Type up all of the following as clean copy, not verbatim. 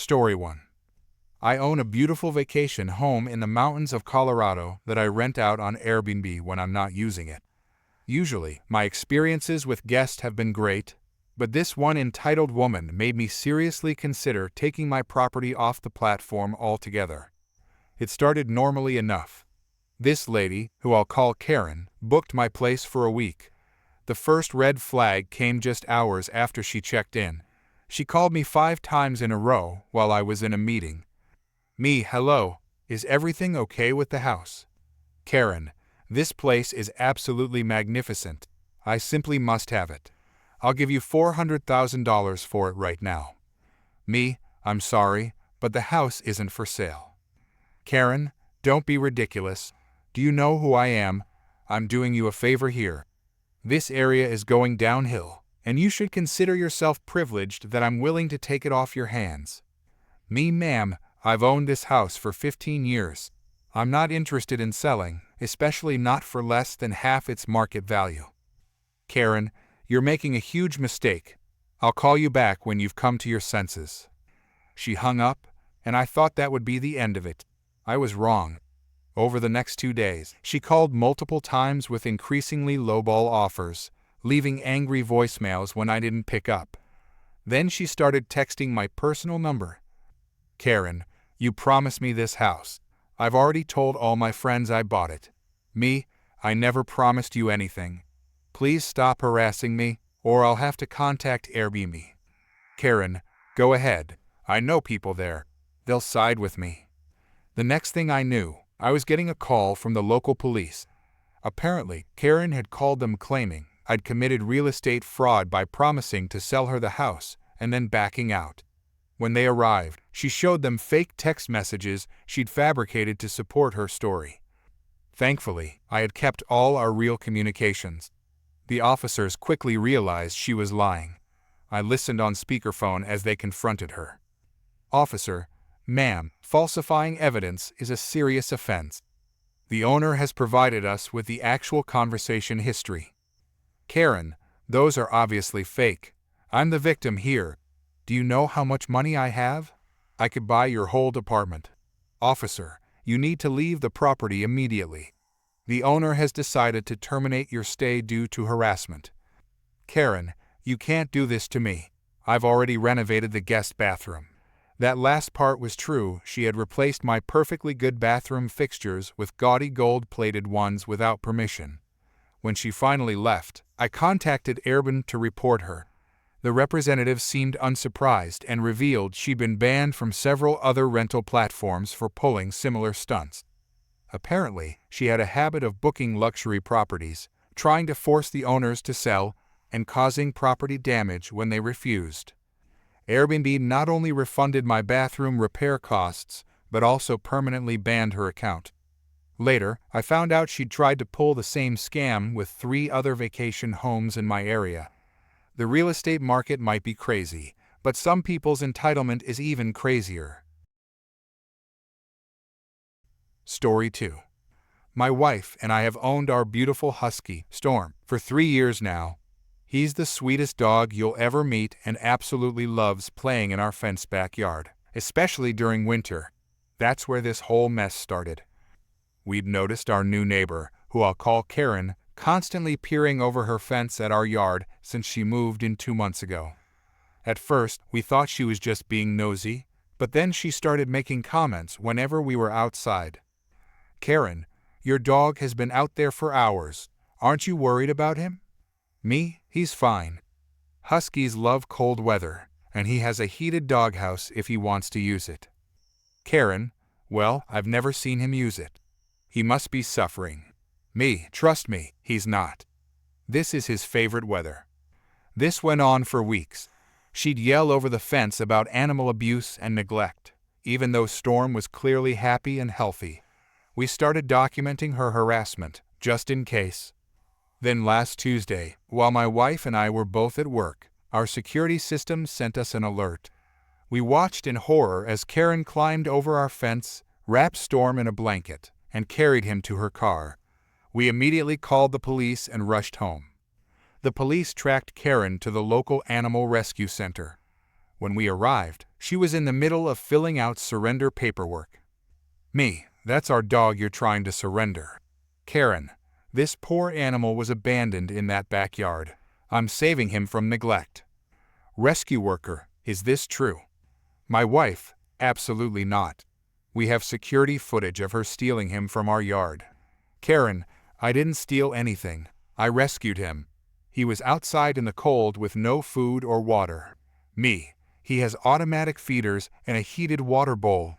Story 1. I own a beautiful vacation home in the mountains of Colorado that I rent out on Airbnb when I'm not using it. Usually, my experiences with guests have been great, but this one entitled woman made me seriously consider taking my property off the platform altogether. It started normally enough. This lady, who I'll call Karen, booked my place for a week. The first red flag came just hours after she checked in. She called me 5 times in a row while I was in a meeting. Me, hello, is everything okay with the house? Karen, this place is absolutely magnificent. I simply must have it. I'll give you $400,000 for it right now. Me, I'm sorry, but the house isn't for sale. Karen, don't be ridiculous. Do you know who I am? I'm doing you a favor here. This area is going downhill, and you should consider yourself privileged that I'm willing to take it off your hands. Me, ma'am, I've owned this house for 15 years. I'm not interested in selling, especially not for less than half its market value. Karen, you're making a huge mistake. I'll call you back when you've come to your senses. She hung up, and I thought that would be the end of it. I was wrong. Over the next 2 days, she called multiple times with increasingly lowball offers, leaving angry voicemails when I didn't pick up. Then she started texting my personal number. Karen, you promised me this house. I've already told all my friends I bought it. Me, I never promised you anything. Please stop harassing me, or I'll have to contact Airbnb. Karen, go ahead. I know people there. They'll side with me. The next thing I knew, I was getting a call from the local police. Apparently, Karen had called them claiming I'd committed real estate fraud by promising to sell her the house and then backing out. When they arrived, she showed them fake text messages she'd fabricated to support her story. Thankfully, I had kept all our real communications. The officers quickly realized she was lying. I listened on speakerphone as they confronted her. Officer, ma'am, falsifying evidence is a serious offense. The owner has provided us with the actual conversation history. Karen, those are obviously fake. I'm the victim here. Do you know how much money I have? I could buy your whole department. Officer, you need to leave the property immediately. The owner has decided to terminate your stay due to harassment. Karen, you can't do this to me. I've already renovated the guest bathroom. That last part was true. She had replaced my perfectly good bathroom fixtures with gaudy gold-plated ones without permission. When she finally left, I contacted Airbnb to report her. The representative seemed unsurprised and revealed she'd been banned from several other rental platforms for pulling similar stunts. Apparently, she had a habit of booking luxury properties, trying to force the owners to sell, and causing property damage when they refused. Airbnb not only refunded my bathroom repair costs, but also permanently banned her account. Later, I found out she'd tried to pull the same scam with 3 other vacation homes in my area. The real estate market might be crazy, but some people's entitlement is even crazier. Story 2. My wife and I have owned our beautiful husky, Storm, for 3 years now. He's the sweetest dog you'll ever meet and absolutely loves playing in our fenced backyard, especially during winter. That's where this whole mess started. We'd noticed our new neighbor, who I'll call Karen, constantly peering over her fence at our yard since she moved in 2 months ago. At first, we thought she was just being nosy, but then she started making comments whenever we were outside. Karen, your dog has been out there for hours. Aren't you worried about him? Me, he's fine. Huskies love cold weather, and he has a heated doghouse if he wants to use it. Karen, well, I've never seen him use it. He must be suffering. Me, trust me, he's not. This is his favorite weather. This went on for weeks. She'd yell over the fence about animal abuse and neglect, even though Storm was clearly happy and healthy. We started documenting her harassment, just in case. Then last Tuesday, while my wife and I were both at work, our security system sent us an alert. We watched in horror as Karen climbed over our fence, wrapped Storm in a blanket, and carried him to her car. We immediately called the police and rushed home. The police tracked Karen to the local animal rescue center. When we arrived, She was in the middle of filling out surrender paperwork. Me, that's our dog you're trying to surrender. Karen, this poor animal was abandoned in that backyard. I'm saving him from neglect. Rescue worker, is this true? My wife, absolutely not. We have security footage of her stealing him from our yard. Karen, I didn't steal anything. I rescued him. He was outside in the cold with no food or water. Me, he has automatic feeders and a heated water bowl.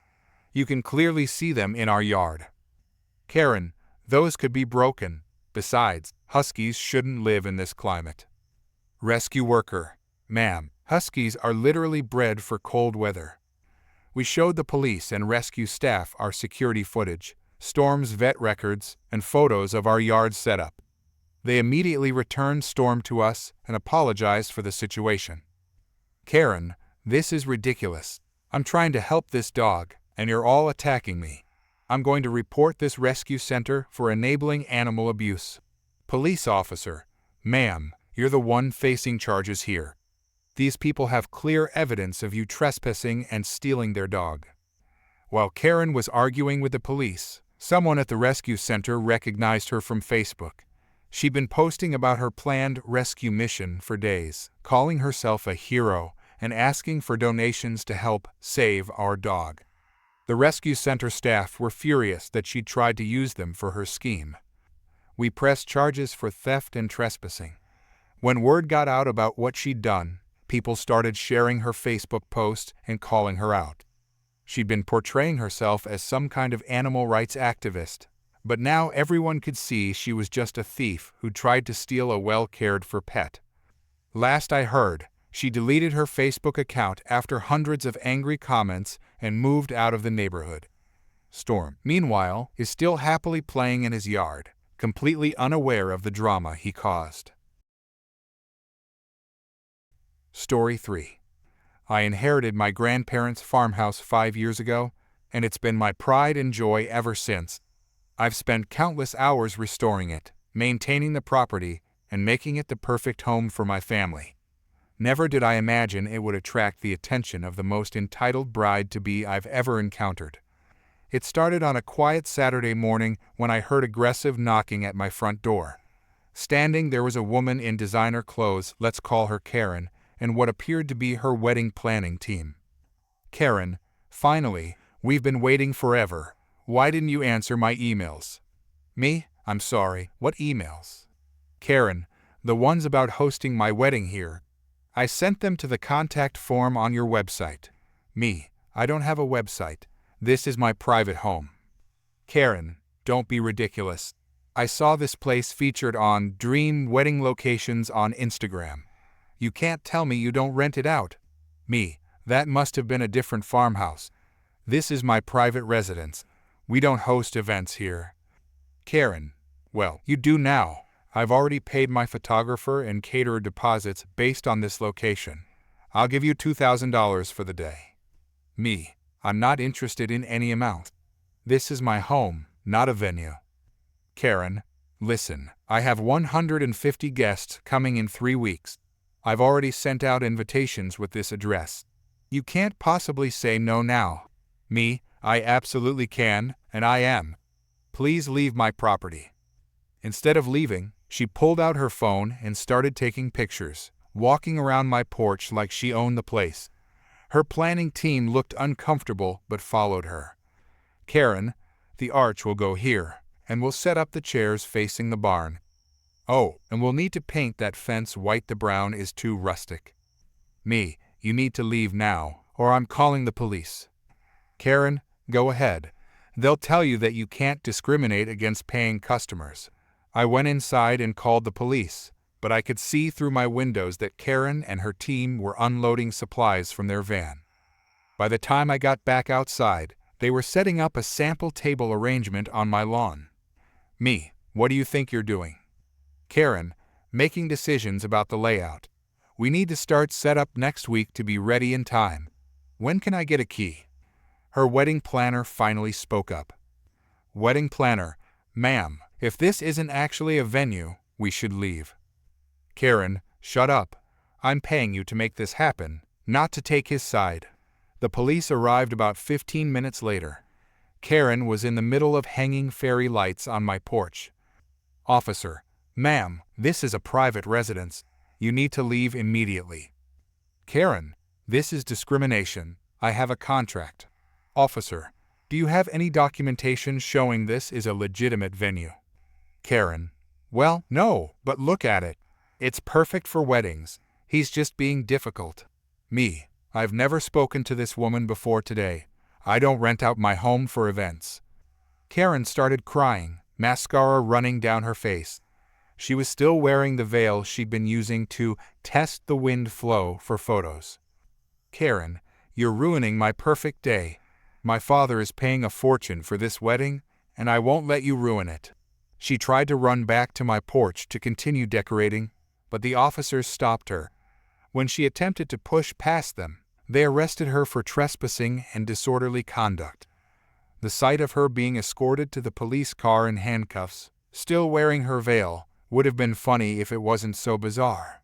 You can clearly see them in our yard. Karen, those could be broken. Besides, huskies shouldn't live in this climate. Rescue worker, ma'am, huskies are literally bred for cold weather. We showed the police and rescue staff our security footage, Storm's vet records, and photos of our yard setup. They immediately returned Storm to us and apologized for the situation. Karen, this is ridiculous. I'm trying to help this dog, and you're all attacking me. I'm going to report this rescue center for enabling animal abuse. Police officer, ma'am, you're the one facing charges here. These people have clear evidence of you trespassing and stealing their dog. While Karen was arguing with the police, someone at the rescue center recognized her from Facebook. She'd been posting about her planned rescue mission for days, calling herself a hero and asking for donations to help save our dog. The rescue center staff were furious that she'd tried to use them for her scheme. We pressed charges for theft and trespassing. When word got out about what she'd done, people started sharing her Facebook posts and calling her out. She'd been portraying herself as some kind of animal rights activist, but now everyone could see she was just a thief who tried to steal a well-cared-for pet. Last I heard, she deleted her Facebook account after hundreds of angry comments and moved out of the neighborhood. Storm, meanwhile, is still happily playing in his yard, completely unaware of the drama he caused. Story 3. I inherited my grandparents' farmhouse 5 years ago, and it's been my pride and joy ever since. I've spent countless hours restoring it, maintaining the property, and making it the perfect home for my family. Never did I imagine it would attract the attention of the most entitled bride-to-be I've ever encountered. It started on a quiet Saturday morning when I heard aggressive knocking at my front door. Standing there was a woman in designer clothes, let's call her Karen, and what appeared to be her wedding planning team. Karen, finally, we've been waiting forever. Why didn't you answer my emails? Me, I'm sorry, what emails? Karen, the ones about hosting my wedding here. I sent them to the contact form on your website. Me, I don't have a website. This is my private home. Karen, don't be ridiculous. I saw this place featured on Dream Wedding Locations on Instagram. You can't tell me you don't rent it out. Me, that must have been a different farmhouse. This is my private residence. We don't host events here. Karen, well, you do now. I've already paid my photographer and caterer deposits based on this location. I'll give you $2,000 for the day. Me, I'm not interested in any amount. This is my home, not a venue. Karen, listen, I have 150 guests coming in 3 weeks. I've already sent out invitations with this address. You can't possibly say no now. Me, I absolutely can, and I am. Please leave my property. Instead of leaving, she pulled out her phone and started taking pictures, walking around my porch like she owned the place. Her planning team looked uncomfortable but followed her. Karen, the arch will go here, and we'll set up the chairs facing the barn. Oh, and we'll need to paint that fence white. The brown is too rustic. Me, you need to leave now, or I'm calling the police. Karen, go ahead. They'll tell you that you can't discriminate against paying customers. I went inside and called the police, but I could see through my windows that Karen and her team were unloading supplies from their van. By the time I got back outside, they were setting up a sample table arrangement on my lawn. Me, what do you think you're doing? Karen, making decisions about the layout. We need to start setup next week to be ready in time. When can I get a key? Her wedding planner finally spoke up. Wedding planner, ma'am, if this isn't actually a venue, we should leave. Karen, shut up. I'm paying you to make this happen, not to take his side. The police arrived about 15 minutes later. Karen was in the middle of hanging fairy lights on my porch. "Officer, ma'am, this is a private residence. You need to leave immediately." "Karen, this is discrimination. I have a contract." "Officer, do you have any documentation showing this is a legitimate venue?" Karen, "Well, no, but look at it. It's perfect for weddings. He's just being difficult." Me, "I've never spoken to this woman before today. I don't rent out my home for events." Karen started crying, mascara running down her face. She was still wearing the veil she'd been using to test the wind flow for photos. "Karen, you're ruining my perfect day. My father is paying a fortune for this wedding, and I won't let you ruin it." She tried to run back to my porch to continue decorating, but the officers stopped her. When she attempted to push past them, they arrested her for trespassing and disorderly conduct. The sight of her being escorted to the police car in handcuffs, still wearing her veil, would have been funny if it wasn't so bizarre.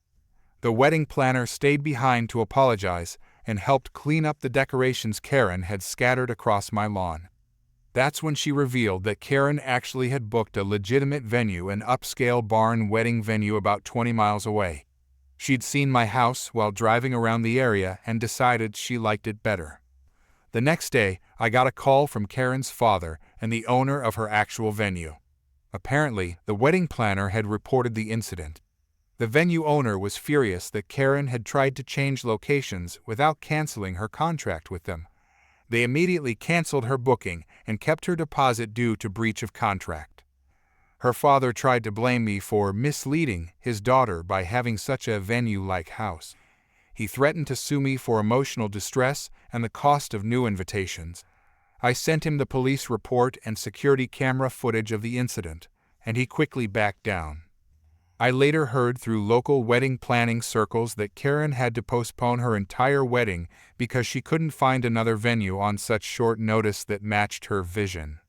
The wedding planner stayed behind to apologize and helped clean up the decorations Karen had scattered across my lawn. That's when she revealed that Karen actually had booked a legitimate venue, an upscale barn wedding venue about 20 miles away. She'd seen my house while driving around the area and decided she liked it better. The next day, I got a call from Karen's father and the owner of her actual venue. Apparently, the wedding planner had reported the incident. The venue owner was furious that Karen had tried to change locations without canceling her contract with them. They immediately canceled her booking and kept her deposit due to breach of contract. Her father tried to blame me for misleading his daughter by having such a venue-like house. He threatened to sue me for emotional distress and the cost of new invitations. I sent him the police report and security camera footage of the incident, and he quickly backed down. I later heard through local wedding planning circles that Karen had to postpone her entire wedding because she couldn't find another venue on such short notice that matched her vision.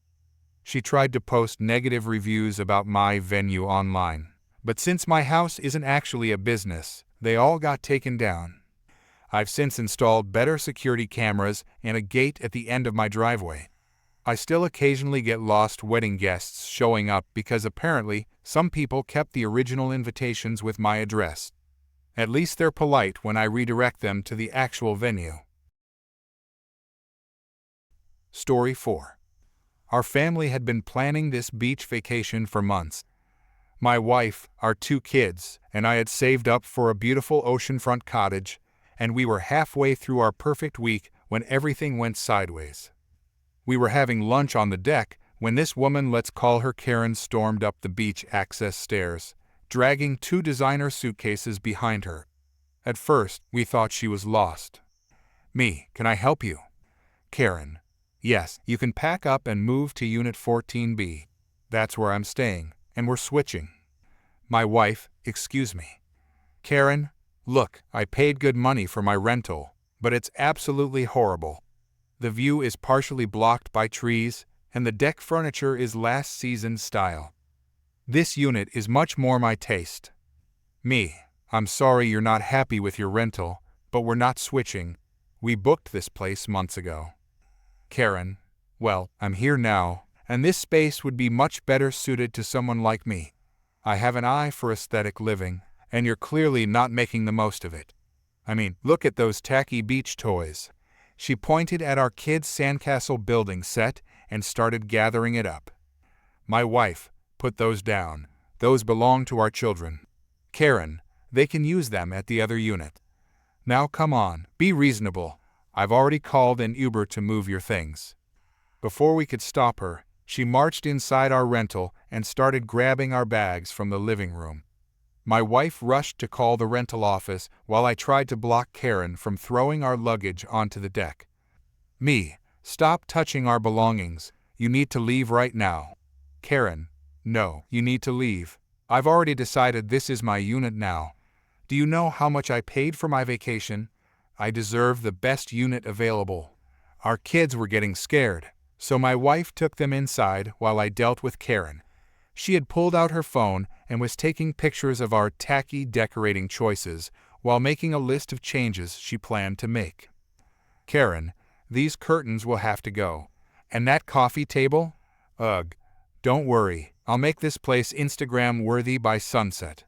She tried to post negative reviews about my venue online, but since my house isn't actually a business, they all got taken down. I've since installed better security cameras and a gate at the end of my driveway. I still occasionally get lost wedding guests showing up because apparently some people kept the original invitations with my address. At least they're polite when I redirect them to the actual venue. Story 4. Our family had been planning this beach vacation for months. My wife, our 2 kids, and I had saved up for a beautiful oceanfront cottage, and we were halfway through our perfect week when everything went sideways. We were having lunch on the deck when this woman, let's call her Karen, stormed up the beach access stairs, dragging 2 designer suitcases behind her. At first, we thought she was lost. Me, "Can I help you?" Karen, "Yes, you can pack up and move to Unit 14B. That's where I'm staying, and we're switching." My wife, "Excuse me." Karen, "Look, I paid good money for my rental, but it's absolutely horrible. The view is partially blocked by trees, and the deck furniture is last season's style. This unit is much more my taste." Me, "I'm sorry you're not happy with your rental, but we're not switching. We booked this place months ago." Karen, "Well, I'm here now, and this space would be much better suited to someone like me. I have an eye for aesthetic living, and you're clearly not making the most of it. I mean, look at those tacky beach toys." She pointed at our kids' sandcastle building set and started gathering it up. My wife, "Put those down. Those belong to our children." Karen, "They can use them at the other unit. Now come on, be reasonable. I've already called an Uber to move your things." Before we could stop her, she marched inside our rental and started grabbing our bags from the living room. My wife rushed to call the rental office while I tried to block Karen from throwing our luggage onto the deck. Me, "Stop touching our belongings. You need to leave right now." Karen, "No, you need to leave. I've already decided this is my unit now. Do you know how much I paid for my vacation? I deserve the best unit available." Our kids were getting scared, so my wife took them inside while I dealt with Karen. She had pulled out her phone and was taking pictures of our tacky decorating choices while making a list of changes she planned to make. Karen, These curtains will have to go. And that coffee table? Ugh. Don't worry, I'll make this place Instagram-worthy by sunset.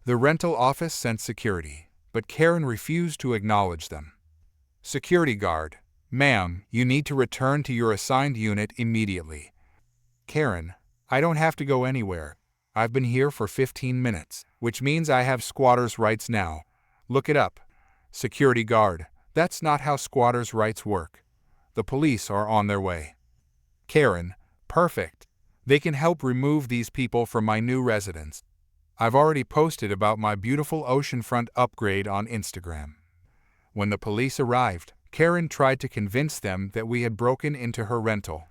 The rental office sent security, but Karen refused to acknowledge them. Security guard, ma'am, you need to return to your assigned unit immediately. Karen, I don't have to go anywhere. I've been here for 15 minutes, which means I have squatters' rights now. Look it up. Security guard, that's not how squatters' rights work. The police are on their way. Karen, perfect. They can help remove these people from my new residence. I've already posted about my beautiful oceanfront upgrade on Instagram. When the police arrived, Karen tried to convince them that we had broken into her rental.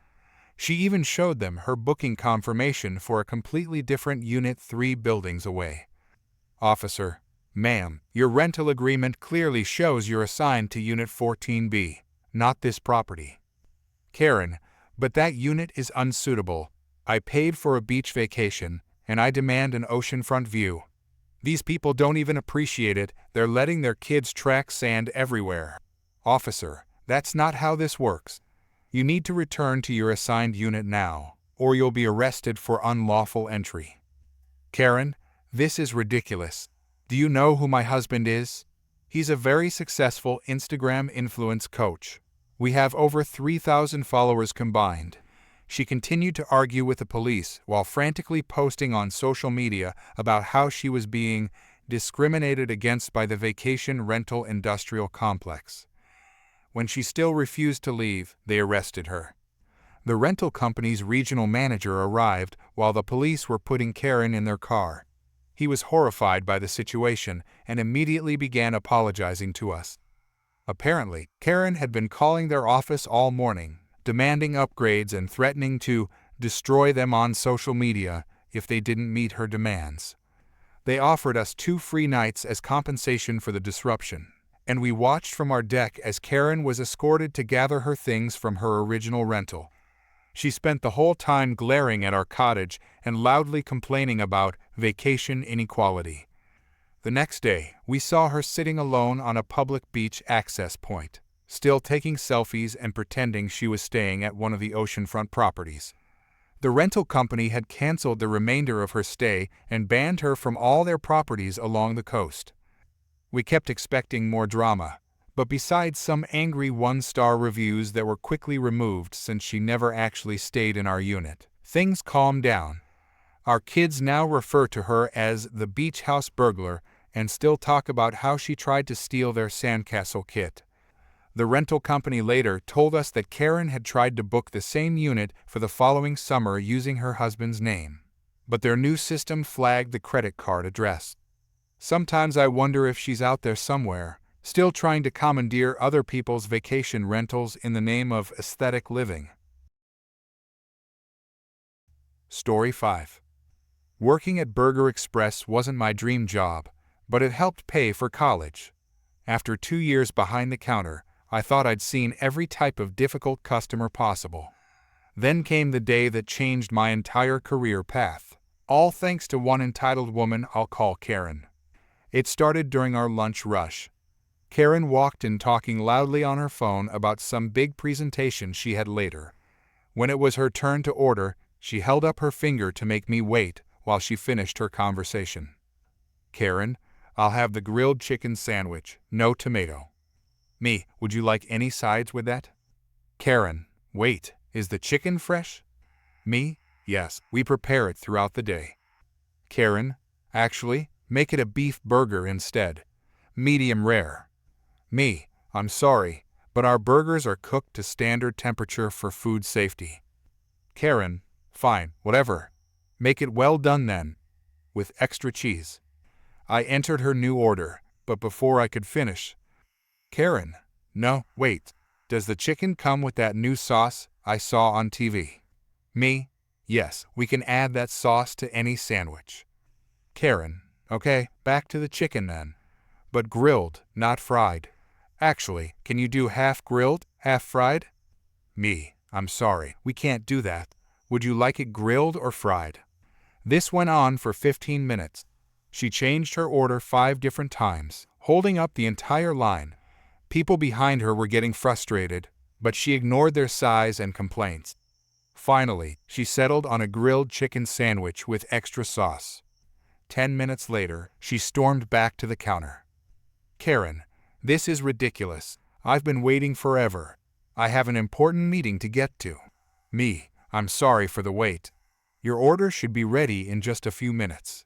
She even showed them her booking confirmation for a completely different Unit 3 buildings away. Officer, ma'am, your rental agreement clearly shows you're assigned to Unit 14B, not this property. Karen, but that unit is unsuitable. I paid for a beach vacation, and I demand an oceanfront view. These people don't even appreciate it, they're letting their kids track sand everywhere. Officer, that's not how this works. You need to return to your assigned unit now, or you'll be arrested for unlawful entry. Karen, this is ridiculous. Do you know who my husband is? He's a very successful Instagram influence coach. We have over 3,000 followers combined. She continued to argue with the police while frantically posting on social media about how she was being discriminated against by the vacation rental industrial complex. When she still refused to leave, they arrested her. The rental company's regional manager arrived while the police were putting Karen in their car. He was horrified by the situation and immediately began apologizing to us. Apparently, Karen had been calling their office all morning, demanding upgrades and threatening to destroy them on social media if they didn't meet her demands. They offered us 2 free nights as compensation for the disruption, and we watched from our deck as Karen was escorted to gather her things from her original rental. She spent the whole time glaring at our cottage and loudly complaining about vacation inequality. The next day, we saw her sitting alone on a public beach access point, still taking selfies and pretending she was staying at one of the oceanfront properties. The rental company had canceled the remainder of her stay and banned her from all their properties along the coast. We kept expecting more drama, but besides some angry 1-star reviews that were quickly removed since she never actually stayed in our unit, things calmed down. Our kids now refer to her as the beach house burglar and still talk about how she tried to steal their sandcastle kit. The rental company later told us that Karen had tried to book the same unit for the following summer using her husband's name, but their new system flagged the credit card address. Sometimes I wonder if she's out there somewhere, still trying to commandeer other people's vacation rentals in the name of aesthetic living. Story 5. Working at Burger Express wasn't my dream job, but it helped pay for college. After 2 years behind the counter, I thought I'd seen every type of difficult customer possible. Then came the day that changed my entire career path, all thanks to one entitled woman I'll call Karen. It started during our lunch rush. Karen walked in talking loudly on her phone about some big presentation she had later. When it was her turn to order, she held up her finger to make me wait while she finished her conversation. Karen, I'll have the grilled chicken sandwich, no tomato. Me, would you like any sides with that? Karen, wait, is the chicken fresh? Me, yes, we prepare it throughout the day. Karen, actually, make it a beef burger instead. Medium rare. Me, I'm sorry, but our burgers are cooked to standard temperature for food safety. Karen, fine, whatever. Make it well done then, with extra cheese. I entered her new order, but before I could finish, Karen, no, wait, does the chicken come with that new sauce I saw on TV? Me, yes, we can add that sauce to any sandwich. Karen, okay, back to the chicken then, but grilled, not fried. Actually, can you do half grilled, half fried? Me, I'm sorry, we can't do that. Would you like it grilled or fried? This went on for 15 minutes. She changed her order 5 different times, holding up the entire line. People behind her were getting frustrated, but she ignored their sighs and complaints. Finally, she settled on a grilled chicken sandwich with extra sauce. 10 minutes later, she stormed back to the counter. "Karen, this is ridiculous. I've been waiting forever. I have an important meeting to get to." "Me, I'm sorry for the wait. Your order should be ready in just a few minutes."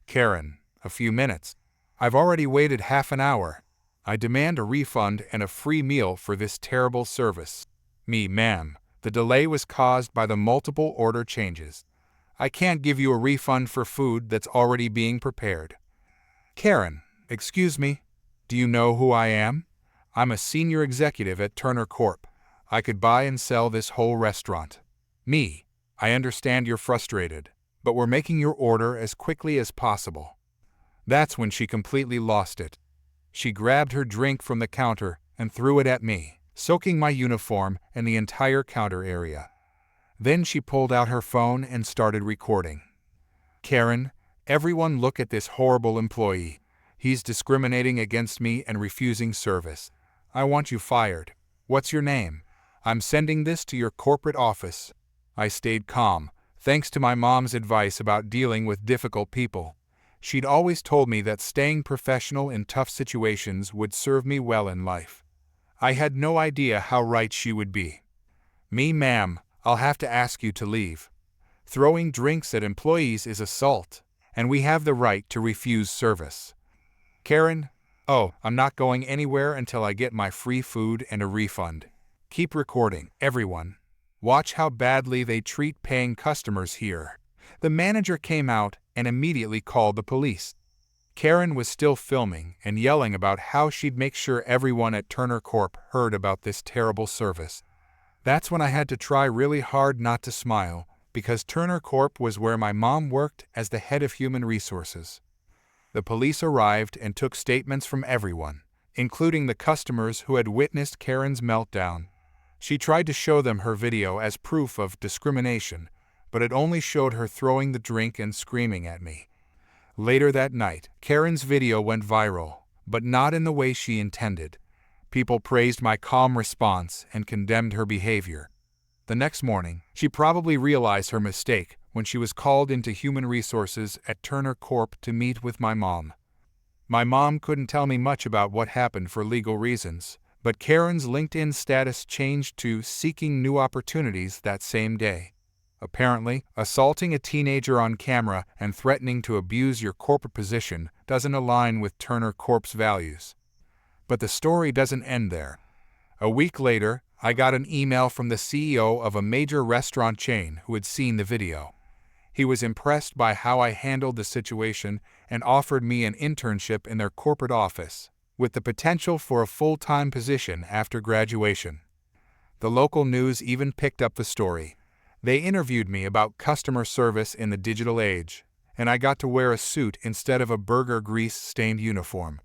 "Karen, a few minutes? I've already waited half an hour. I demand a refund and a free meal for this terrible service." "Me, ma'am, the delay was caused by the multiple order changes. I can't give you a refund for food that's already being prepared." "Karen, excuse me, do you know who I am? I'm a senior executive at Turner Corp. I could buy and sell this whole restaurant." "Me, I understand you're frustrated, but we're making your order as quickly as possible." That's when she completely lost it. She grabbed her drink from the counter and threw it at me, soaking my uniform and the entire counter area. Then she pulled out her phone and started recording. "Karen, everyone look at this horrible employee. He's discriminating against me and refusing service. I want you fired. What's your name? I'm sending this to your corporate office." I stayed calm, thanks to my mom's advice about dealing with difficult people. She'd always told me that staying professional in tough situations would serve me well in life. I had no idea how right she would be. "Me, ma'am, I'll have to ask you to leave. Throwing drinks at employees is assault, and we have the right to refuse service." "Karen, oh, I'm not going anywhere until I get my free food and a refund." Keep recording, everyone. Watch how badly they treat paying customers here. The manager came out and immediately called the police. Karen was still filming and yelling about how she'd make sure everyone at Turner Corp heard about this terrible service. That's when I had to try really hard not to smile, because Turner Corp was where my mom worked as the head of human resources. The police arrived and took statements from everyone, including the customers who had witnessed Karen's meltdown. She tried to show them her video as proof of discrimination, but it only showed her throwing the drink and screaming at me. Later that night, Karen's video went viral, but not in the way she intended. People praised my calm response and condemned her behavior. The next morning, she probably realized her mistake when she was called into human resources at Turner Corp to meet with my mom. My mom couldn't tell me much about what happened for legal reasons, but Karen's LinkedIn status changed to seeking new opportunities that same day. Apparently, assaulting a teenager on camera and threatening to abuse your corporate position doesn't align with Turner Corp's values. But the story doesn't end there. A week later, I got an email from the CEO of a major restaurant chain who had seen the video. He was impressed by how I handled the situation and offered me an internship in their corporate office, with the potential for a full-time position after graduation. The local news even picked up the story. They interviewed me about customer service in the digital age, and I got to wear a suit instead of a burger grease-stained uniform.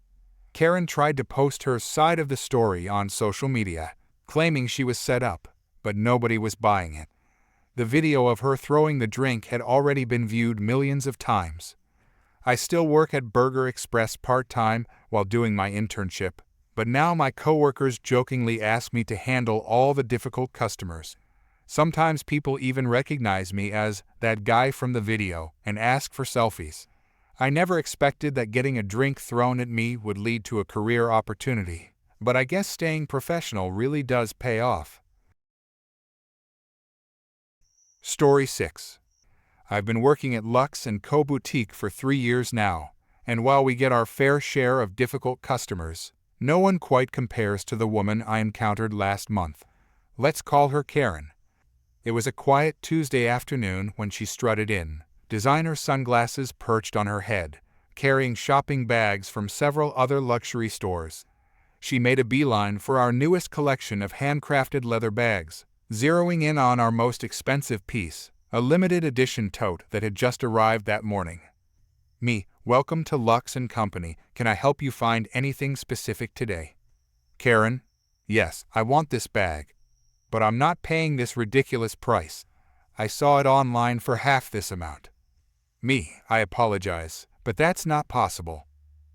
Karen tried to post her side of the story on social media, claiming she was set up, but nobody was buying it. The video of her throwing the drink had already been viewed millions of times. I still work at Burger Express part-time while doing my internship, but now my coworkers jokingly ask me to handle all the difficult customers. Sometimes people even recognize me as that guy from the video and ask for selfies. I never expected that getting a drink thrown at me would lead to a career opportunity, but I guess staying professional really does pay off. Story 6. I've been working at Lux & Co. Boutique for 3 years now, and while we get our fair share of difficult customers, no one quite compares to the woman I encountered last month. Let's call her Karen. It was a quiet Tuesday afternoon when she strutted in, designer sunglasses perched on her head, carrying shopping bags from several other luxury stores. She made a beeline for our newest collection of handcrafted leather bags, zeroing in on our most expensive piece, a limited edition tote that had just arrived that morning. "Me, welcome to Lux & Company. Can I help you find anything specific today?" "Karen, yes, I want this bag. But I'm not paying this ridiculous price. I saw it online for half this amount." "Me, I apologize, but that's not possible.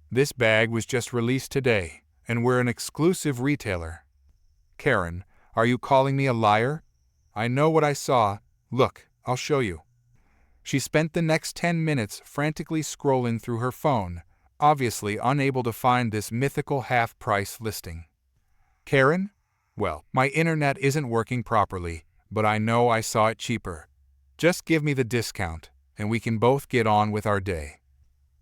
This bag was just released today, and we're an exclusive retailer." "Karen, Are you calling me a liar? I know what I saw. Look, I'll show you. She spent the next 10 minutes frantically scrolling through her phone, obviously unable to find this mythical half-price listing. Karen? Well, my internet isn't working properly, but I know I saw it cheaper. Just give me the discount, and we can both get on with our day.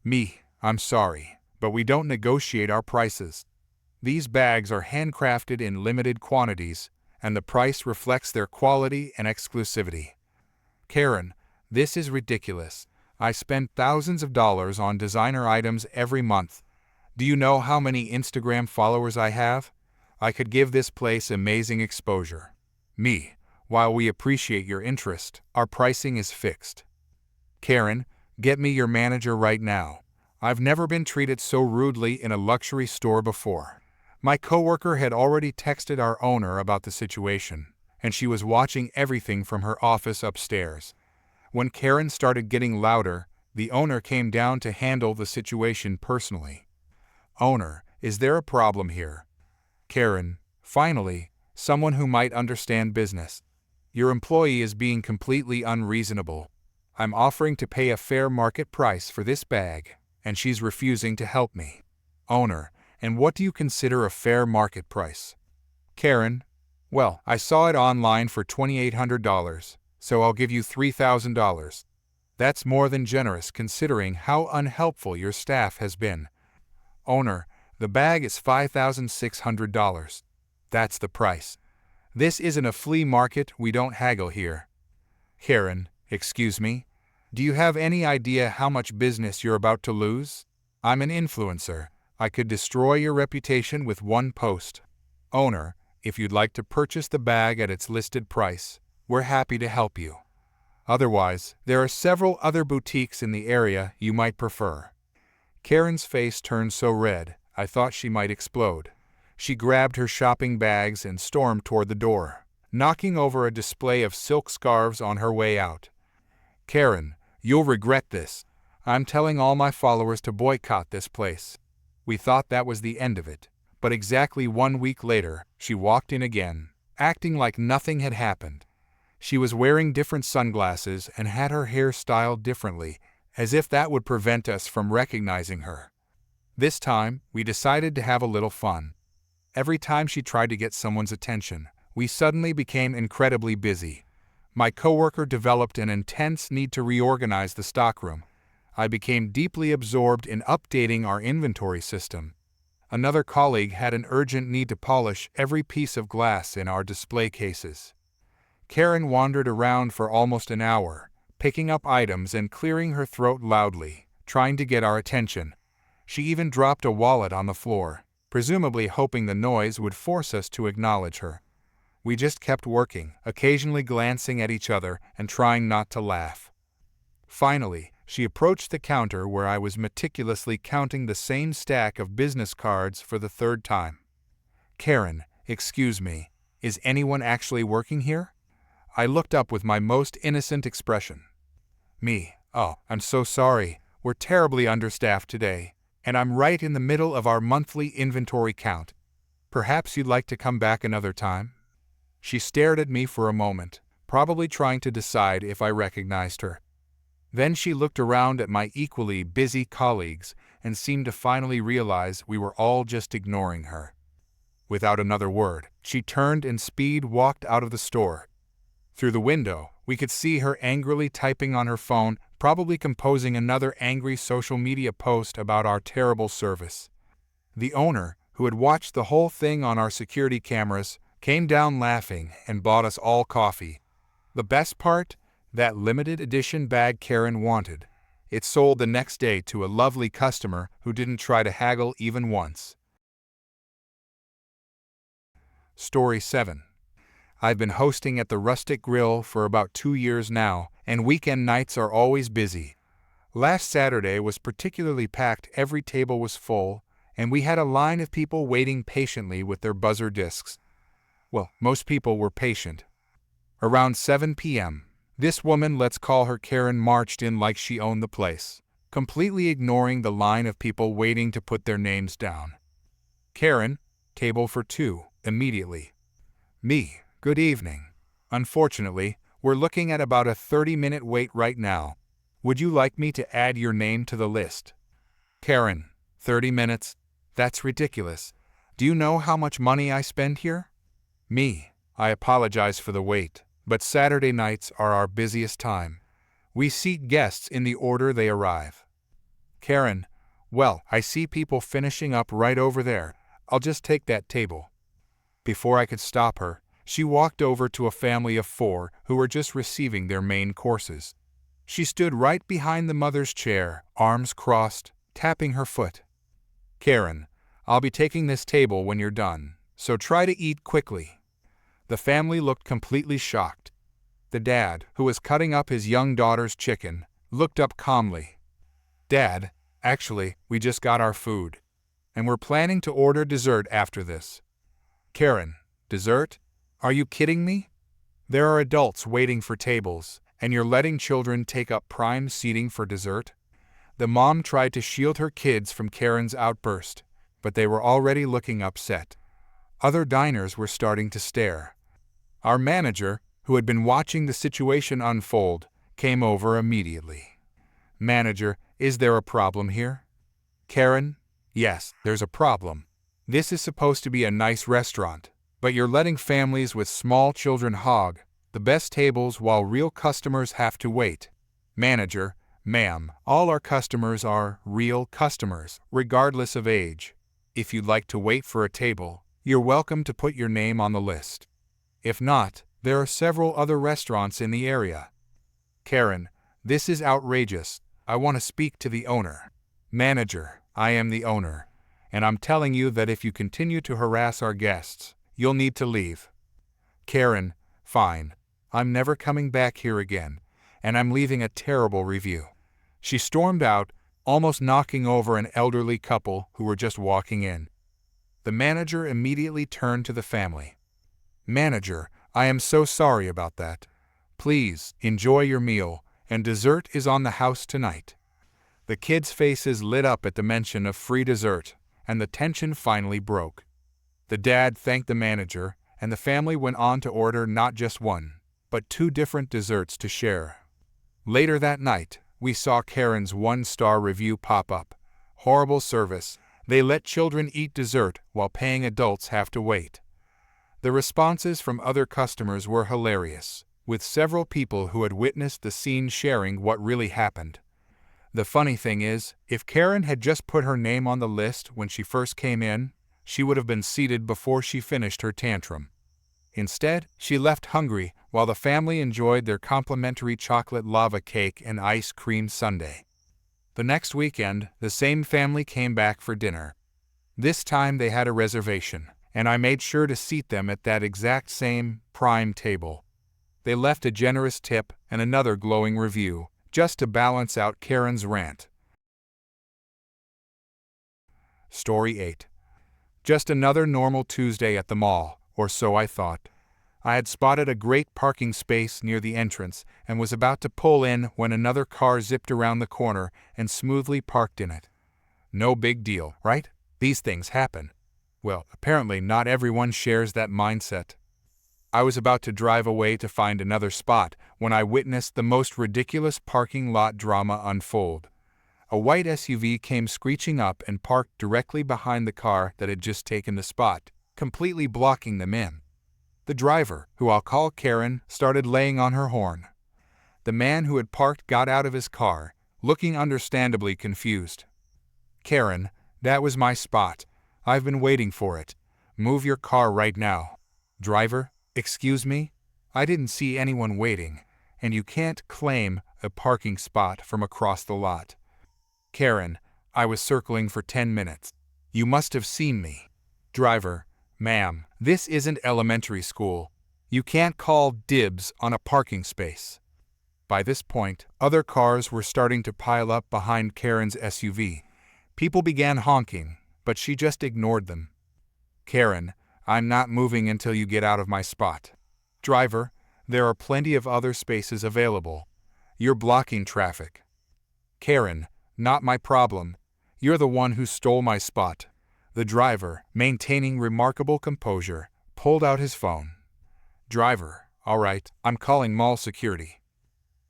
Me, I'm sorry, but we don't negotiate our prices. These bags are handcrafted in limited quantities, and the price reflects their quality and exclusivity. Karen, this is ridiculous. I spend thousands of dollars on designer items every month. Do you know how many Instagram followers I have? I could give this place amazing exposure. Me, while we appreciate your interest, our pricing is fixed. Karen, get me your manager right now. I've never been treated so rudely in a luxury store before. My coworker had already texted our owner about the situation, and she was watching everything from her office upstairs. When Karen started getting louder, the owner came down to handle the situation personally. Owner, is there a problem here? Karen, finally, someone who might understand business. Your employee is being completely unreasonable. I'm offering to pay a fair market price for this bag, and she's refusing to help me. Owner, and what do you consider a fair market price? Karen, well, I saw it online for $2,800, so I'll give you $3,000. That's more than generous considering how unhelpful your staff has been. Owner, the bag is $5,600. That's the price. This isn't a flea market, we don't haggle here. Karen, excuse me? Do you have any idea how much business you're about to lose? I'm an influencer. I could destroy your reputation with one post. Owner, if you'd like to purchase the bag at its listed price, we're happy to help you. Otherwise, there are several other boutiques in the area you might prefer. Karen's face turned so red, I thought she might explode. She grabbed her shopping bags and stormed toward the door, knocking over a display of silk scarves on her way out. Karen, you'll regret this. I'm telling all my followers to boycott this place. We thought that was the end of it, but exactly 1 week later, she walked in again, acting like nothing had happened. She was wearing different sunglasses and had her hair styled differently, as if that would prevent us from recognizing her. This time, we decided to have a little fun. Every time she tried to get someone's attention, we suddenly became incredibly busy. My coworker developed an intense need to reorganize the stockroom. I became deeply absorbed in updating our inventory system. Another colleague had an urgent need to polish every piece of glass in our display cases. Karen wandered around for almost an hour, picking up items and clearing her throat loudly, trying to get our attention. She even dropped a wallet on the floor, presumably hoping the noise would force us to acknowledge her. We just kept working, occasionally glancing at each other and trying not to laugh. Finally, she approached the counter where I was meticulously counting the same stack of business cards for the third time. Karen, excuse me, is anyone actually working here? I looked up with my most innocent expression. Me, oh, I'm so sorry, we're terribly understaffed today, and I'm right in the middle of our monthly inventory count. Perhaps you'd like to come back another time? She stared at me for a moment, probably trying to decide if I recognized her. Then she looked around at my equally busy colleagues and seemed to finally realize we were all just ignoring her. Without another word, she turned and speed walked out of the store. Through the window, we could see her angrily typing on her phone, probably composing another angry social media post about our terrible service. The owner, who had watched the whole thing on our security cameras, came down laughing and bought us all coffee. The best part? That limited edition bag Karen wanted. It sold the next day to a lovely customer who didn't try to haggle even once. Story 7. I've been hosting at the Rustic Grill for about 2 years now, and weekend nights are always busy. Last Saturday was particularly packed, every table was full, and we had a line of people waiting patiently with their buzzer discs. Well, most people were patient. Around 7 p.m., this woman, let's call her Karen, marched in like she owned the place, completely ignoring the line of people waiting to put their names down. Karen, table for 2, immediately. Me, good evening. Unfortunately, we're looking at about a 30-minute wait right now. Would you like me to add your name to the list? Karen, 30 minutes? That's ridiculous. Do you know how much money I spend here? Me, I apologize for the wait, but Saturday nights are our busiest time. We seat guests in the order they arrive. Karen, well, I see people finishing up right over there. I'll just take that table. Before I could stop her, she walked over to a family of 4 who were just receiving their main courses. She stood right behind the mother's chair, arms crossed, tapping her foot. Karen, I'll be taking this table when you're done, so try to eat quickly. The family looked completely shocked. The dad, who was cutting up his young daughter's chicken, looked up calmly. Dad, actually, we just got our food, and we're planning to order dessert after this. Karen, dessert? Are you kidding me? There are adults waiting for tables, and you're letting children take up prime seating for dessert? The mom tried to shield her kids from Karen's outburst, but they were already looking upset. Other diners were starting to stare. Our manager, who had been watching the situation unfold, came over immediately. Manager, is there a problem here? Karen, yes, there's a problem. This is supposed to be a nice restaurant, but you're letting families with small children hog the best tables while real customers have to wait. Manager, ma'am, all our customers are real customers, regardless of age. If you'd like to wait for a table, you're welcome to put your name on the list. If not, there are several other restaurants in the area. Karen, this is outrageous. I want to speak to the owner. Manager, I am the owner, and I'm telling you that if you continue to harass our guests, you'll need to leave. Karen, fine. I'm never coming back here again, and I'm leaving a terrible review. She stormed out, almost knocking over an elderly couple who were just walking in. The manager immediately turned to the family. Manager, I am so sorry about that. Please, enjoy your meal, and dessert is on the house tonight. The kids' faces lit up at the mention of free dessert, and the tension finally broke. The dad thanked the manager, and the family went on to order not just one, but 2 different desserts to share. Later that night, we saw Karen's 1-star review pop up. Horrible service. They let children eat dessert while paying adults have to wait. The responses from other customers were hilarious, with several people who had witnessed the scene sharing what really happened. The funny thing is, if Karen had just put her name on the list when she first came in, she would have been seated before she finished her tantrum. Instead, she left hungry while the family enjoyed their complimentary chocolate lava cake and ice cream sundae. The next weekend, the same family came back for dinner. This time they had a reservation, and I made sure to seat them at that exact same prime table. They left a generous tip and another glowing review, just to balance out Karen's rant. Story 8. Just another normal Tuesday at the mall, or so I thought. I had spotted a great parking space near the entrance and was about to pull in when another car zipped around the corner and smoothly parked in it. No big deal, right? These things happen. Well, apparently not everyone shares that mindset. I was about to drive away to find another spot when I witnessed the most ridiculous parking lot drama unfold. A white SUV came screeching up and parked directly behind the car that had just taken the spot, completely blocking them in. The driver, who I'll call Karen, started laying on her horn. The man who had parked got out of his car, looking understandably confused. Karen, that was my spot. I've been waiting for it. Move your car right now. Driver, excuse me? I didn't see anyone waiting, and you can't claim a parking spot from across the lot. Karen, I was circling for 10 minutes. You must have seen me. Driver, ma'am, this isn't elementary school. You can't call dibs on a parking space. By this point, other cars were starting to pile up behind Karen's SUV. People began honking, but she just ignored them. Karen, I'm not moving until you get out of my spot. Driver, there are plenty of other spaces available. You're blocking traffic. Karen, not my problem. You're the one who stole my spot. The driver, maintaining remarkable composure, pulled out his phone. Driver, alright, I'm calling mall security.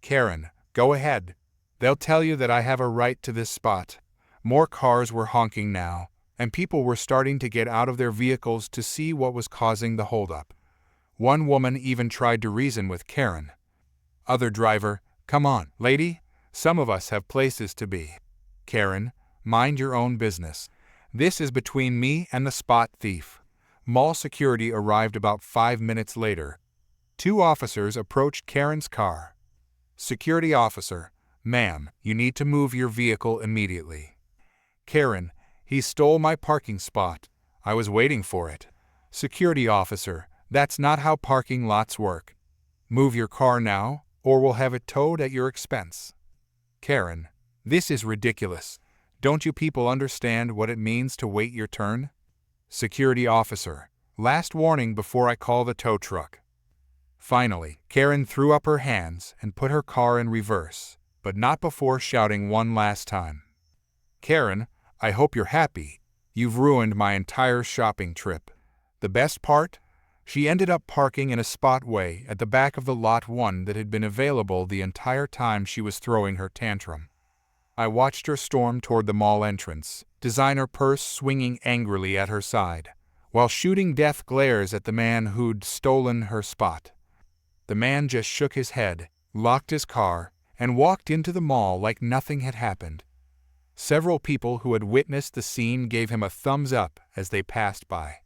Karen, go ahead. They'll tell you that I have a right to this spot. More cars were honking now, and people were starting to get out of their vehicles to see what was causing the holdup. One woman even tried to reason with Karen. Other driver, come on, lady, some of us have places to be. Karen, mind your own business. This is between me and the spot thief. Mall security arrived about 5 minutes later. 2 officers approached Karen's car. Security officer, ma'am, you need to move your vehicle immediately. Karen, he stole my parking spot. I was waiting for it. Security officer, that's not how parking lots work. Move your car now, or we'll have it towed at your expense. Karen, this is ridiculous. Don't you people understand what it means to wait your turn? Security officer, last warning before I call the tow truck. Finally, Karen threw up her hands and put her car in reverse, but not before shouting one last time. Karen, I hope you're happy. You've ruined my entire shopping trip. The best part? She ended up parking in a spot way at the back of the lot 1 that had been available the entire time she was throwing her tantrum. I watched her storm toward the mall entrance, designer purse swinging angrily at her side, while shooting death glares at the man who'd stolen her spot. The man just shook his head, locked his car, and walked into the mall like nothing had happened. Several people who had witnessed the scene gave him a thumbs up as they passed by.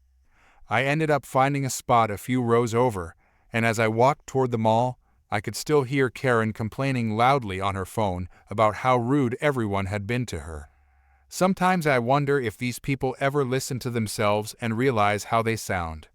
I ended up finding a spot a few rows over, and as I walked toward the mall, I could still hear Karen complaining loudly on her phone about how rude everyone had been to her. Sometimes I wonder if these people ever listen to themselves and realize how they sound.